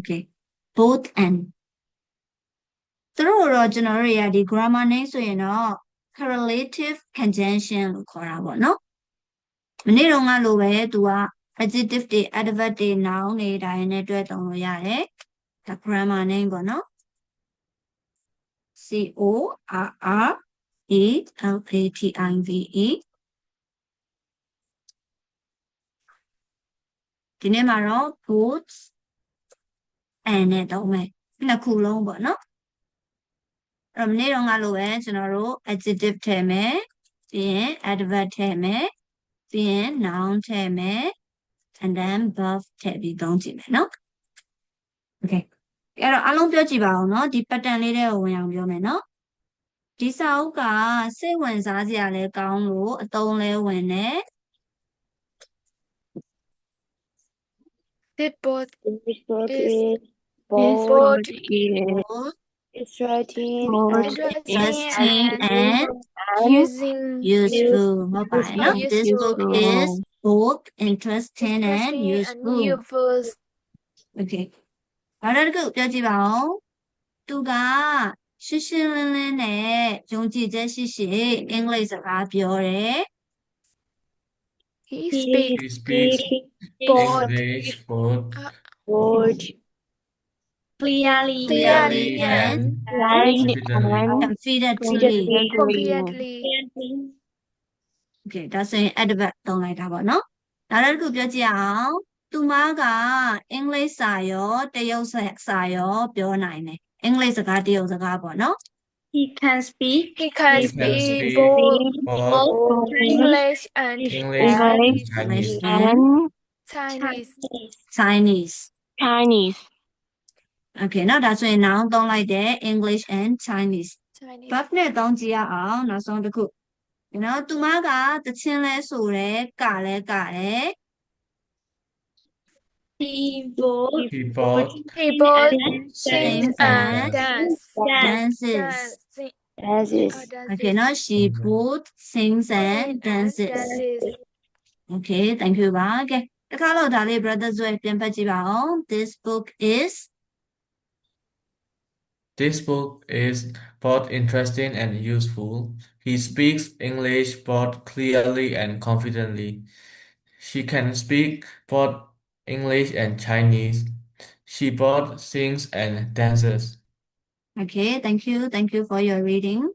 Okay both and သူတို့တော့ကျွန်တော်တို့တွေကဒီ grammar name ဆိုရင်တော့ correlative conjunction လို့ခေါ်တာပေါ့နော်မနေ့တုန်းကလိုပဲသူက adjective တွေ adverb တွေ noun တွေဒါရင်းနဲ့တွဲသုံးလို့ရတယ်ဒါ grammar name ပေါ့နော် correlative ဒီနေ့မှာတော့ both and နဲ့သုံးမယ်နှစ်ခုလုံးပေါ့နော်အဲ့တော့မနေ့တုန်းကလိုပဲကျွန်တော်တို့ adjective ထည့်မယ်ပြီးရင် adverb ထည့်မယ်ပြီးရင် noun ထည့်မယ် and then verb ထည့်ပြီးသုံးကြည့်မယ်နော် okay အဲ့တော့အားလုံးပြောကြည့်ပါဦးနော်ဒီ pattern လေးတွေကိုဝင်အောင်ပြောမယ်နော်ဒီစာအုပ်ကစိတ်ဝင်စားစရာလဲကောင်းလို့အသုံးလဲဝင်တယ် This book This book is is both both interesting and using useful ဟုတ်ပါတယ်နော် this book is both interesting and useful useful. okay နောက်တစ်ခုပြောကြည့်ပါဦးသူကရှင်းရှင်းလင်းလင်းနဲ့ယုံကြည်ချက်ရှိရှိအင်္ဂလိပ်စကားပြောတယ် He He speaks speaks both English both both clearly clearly and confidently. confidently confidently. okay ဒါဆိုရင် adverb သုံးလိုက်တာပေါ့နော်နောက်တစ်ခုပြောကြည့်အောင်သူမကအင်္ဂလိပ်စာရောတရုတ်စာရောပြောနိုင်တယ်အင်္ဂလိပ်စကားတရုတ်စကားပေါ့နော် He can speak He can He can speak speak both both English and English and Chinese. and Chinese. Chinese Chinese okay နောက်ဒါဆိုရင် noun သုံးလိုက်တယ် English and Chinese Chinese. verb နဲ့သုံးကြည့်ရအောင်နောက်ဆုံးတစ်ခုနော်သူမကတချင်းလဲဆိုတယ်ကလဲကတယ် He both He both He both sings sings and and dances. dances okay နော် she both sings and dances dances. okay thank you ပါကဲတစ်ခါတော့ဒါလေး brother ဆွဲပြန်ဖတ်ကြည့်ပါအောင် this book is both interesting and useful. He speaks English both clearly and confidently. She can speak both English and Chinese. She both sings and dances. okay thank you for your reading